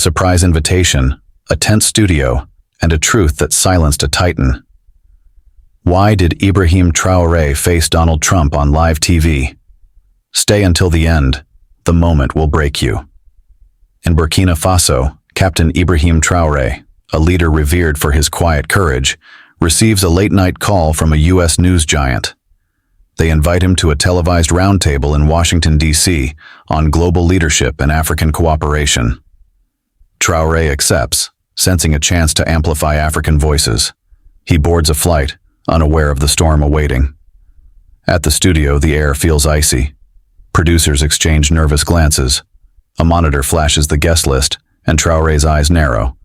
surprise invitation, a tense studio, and a truth that silenced a titan. Why did Ibrahim Traoré face Donald Trump on live TV? Stay until the end. The moment will break you. In Burkina Faso, Captain Ibrahim Traoré, a leader revered for his quiet courage, receives a late-night call from a U.S. news giant. They invite him to a televised roundtable in Washington, D.C. on global leadership and African cooperation. Traoré accepts, sensing a chance to amplify African voices. He boards a flight, unaware of the storm awaiting. At the studio, the air feels icy. Producers exchange nervous glances. A monitor flashes the guest list, and Traoré's eyes narrow.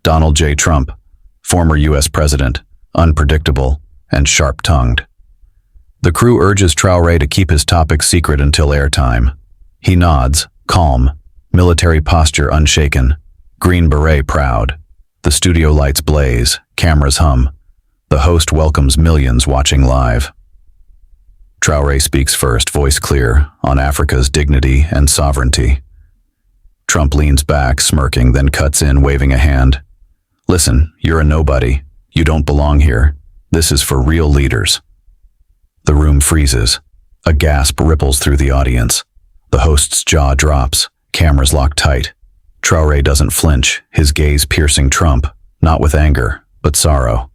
Donald J. Trump, former U.S. president, unpredictable and sharp-tongued. The crew urges Traoré to keep his topic secret until airtime. He nods, calm, military posture unshaken, green beret proud. The studio lights blaze, cameras hum. The host welcomes millions watching live. Traoré speaks first, voice clear, on Africa's dignity and sovereignty. Trump leans back, smirking, then cuts in, waving a hand. Listen, you're a nobody. You don't belong here. This is for real leaders. The room freezes. A gasp ripples through the audience. The host's jaw drops, cameras lock tight. Traoré doesn't flinch, his gaze piercing Trump, not with anger, but sorrow.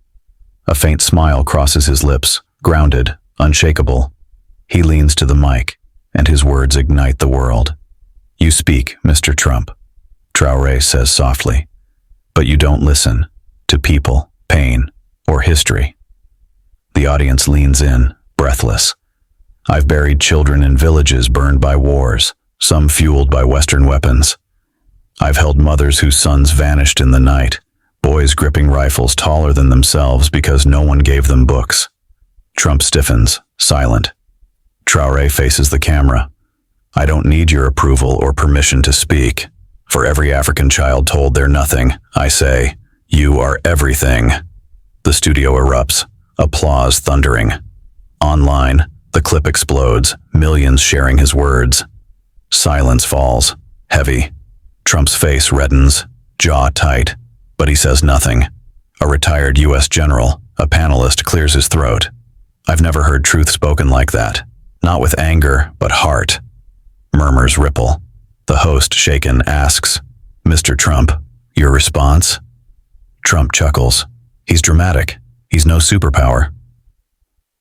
A faint smile crosses his lips, grounded, unshakable. He leans to the mic, and his words ignite the world. You speak, Mr. Trump, Traoré says softly, but you don't listen to people, pain, or history. The audience leans in, breathless. I've buried children in villages burned by wars, some fueled by Western weapons. I've held mothers whose sons vanished in the night, boys gripping rifles taller than themselves because no one gave them books. Trump stiffens, silent. Traoré faces the camera. I don't need your approval or permission to speak. For every African child told they're nothing, I say, you are everything. The studio erupts, applause thundering. Online, the clip explodes, millions sharing his words. Silence falls, heavy. Trump's face reddens, jaw tight, but he says nothing. A retired U.S. general, a panelist, clears his throat. I've never heard truth spoken like that. Not with anger, but heart. Murmurs ripple. The host, shaken, asks, Mr. Trump, your response? Trump chuckles. He's dramatic. He's no superpower.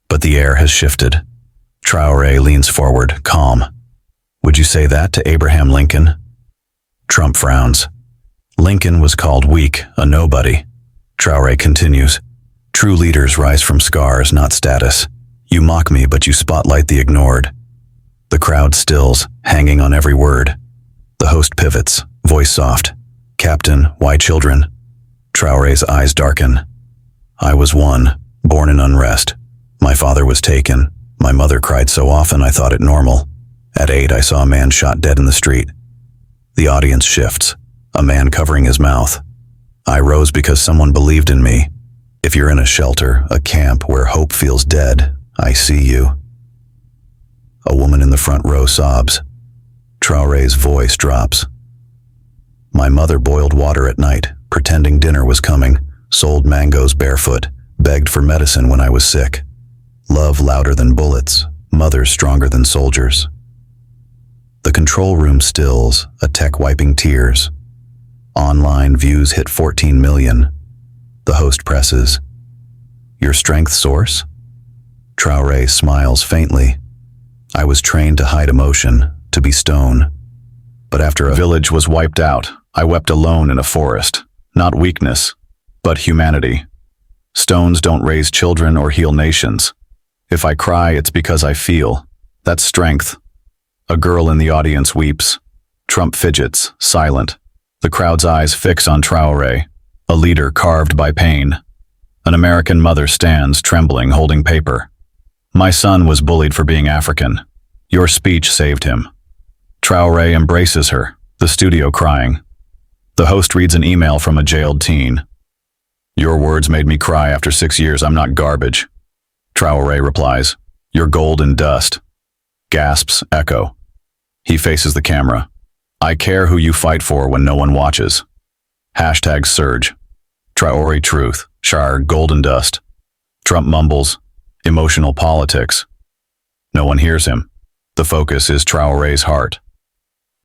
But the air has shifted. Traoré leans forward, calm. Would you say that to Abraham Lincoln? Trump frowns. Lincoln was called weak, a nobody. Traoré continues. True leaders rise from scars, not status. You mock me, but you spotlight the ignored. The crowd stills, hanging on every word. The host pivots, voice soft. Captain, why children? Traoré's eyes darken. I was one, born in unrest. My father was taken. My mother cried so often I thought it normal. At 8, I saw a man shot dead in the street. The audience shifts, a man covering his mouth. I rose because someone believed in me. If you're in a shelter, a camp where hope feels dead, I see you. A woman in the front row sobs. Traoré's voice drops. My mother boiled water at night, pretending dinner was coming, sold mangoes barefoot, begged for medicine when I was sick. Love louder than bullets, mothers stronger than soldiers. The control room stills, a tech wiping tears. Online views hit 14 million. The host presses. Your strength source? Traoré smiles faintly. I was trained to hide emotion, to be stone. But after a village was wiped out, I wept alone in a forest. Not weakness, but humanity. Stones don't raise children or heal nations. If I cry, it's because I feel. That's strength. A girl in the audience weeps. Trump fidgets, silent. The crowd's eyes fix on Traoré, a leader carved by pain. An American mother stands, trembling, holding paper. My son was bullied for being African. Your speech saved him. Traoré embraces her, the studio crying. The host reads an email from a jailed teen. Your words made me cry after 6 years. I'm not garbage. Traoré replies, you're gold and dust. Gasps echo. He faces the camera. I care who you fight for when no one watches. Hashtag surge. Traoré truth. Shar golden dust. Trump mumbles. Emotional politics. No one hears him. The focus is Traoré's heart.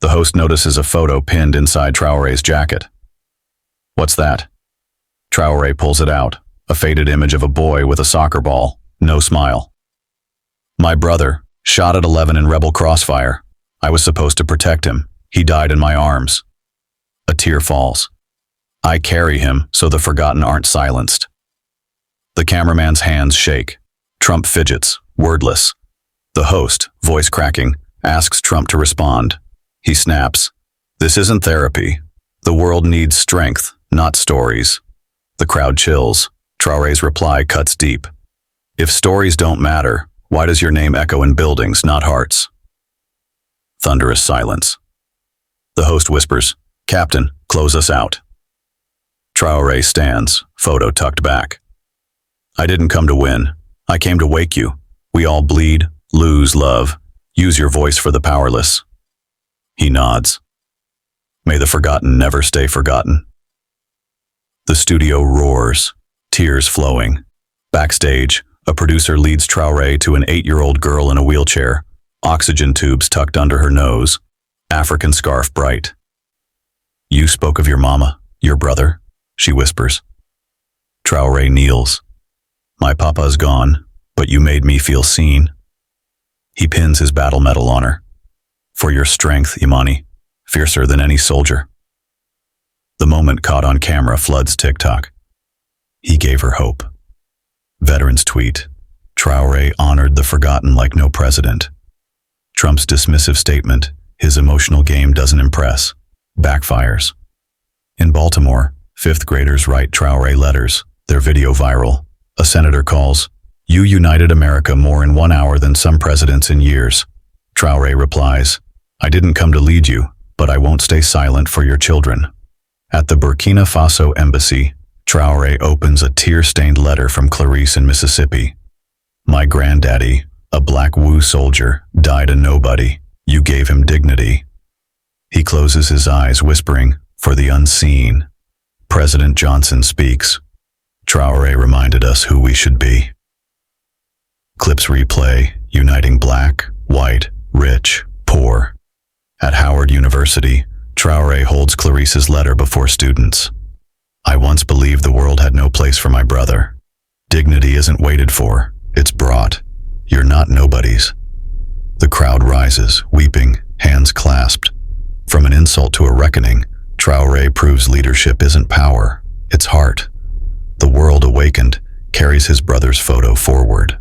The host notices a photo pinned inside Traoré's jacket. What's that? Traoré pulls it out, a faded image of a boy with a soccer ball, no smile. My brother, shot at 11 in rebel crossfire. I was supposed to protect him. He died in my arms. A tear falls. I carry him so the forgotten aren't silenced. The cameraman's hands shake. Trump fidgets, wordless. The host, voice cracking, asks Trump to respond. He snaps. This isn't therapy. The world needs strength, not stories. The crowd chills. Traoré's reply cuts deep. If stories don't matter, why does your name echo in buildings, not hearts? Thunderous silence. The host whispers, Captain, close us out. Traoré stands, photo tucked back. I didn't come to win. I came to wake you. We all bleed, lose love. Use your voice for the powerless. He nods. May the forgotten never stay forgotten. The studio roars, tears flowing. Backstage, a producer leads Traoré to an 8-year-old girl in a wheelchair, oxygen tubes tucked under her nose, African scarf bright. You spoke of your mama, your brother, she whispers. Traoré kneels. My papa's gone, but you made me feel seen. He pins his battle medal on her. For your strength, Imani, fiercer than any soldier. The moment caught on camera floods TikTok. He gave her hope. Veterans tweet, Traoré honored the forgotten like no president. Trump's dismissive statement, his emotional game doesn't impress, backfires. In Baltimore, 5th graders write Traoré letters, their video viral. A senator calls, You united America more in 1 hour than some presidents in years. Traoré replies, I didn't come to lead you, but I won't stay silent for your children. At the Burkina Faso embassy, Traoré opens a tear-stained letter from Clarice in Mississippi. My granddaddy, a black Wu soldier, died a nobody. You gave him dignity. He closes his eyes, whispering, For the unseen. President Johnson speaks. Traoré reminded us who we should be. Clips replay, uniting black, white, rich, poor. At Howard University, Traoré holds Clarice's letter before students. I once believed the world had no place for my brother. Dignity isn't waited for, it's brought. You're not nobodies. The crowd rises, weeping, hands clasped. From an insult to a reckoning, Traoré proves leadership isn't power, it's heart. The world awakened, carries his brother's photo forward.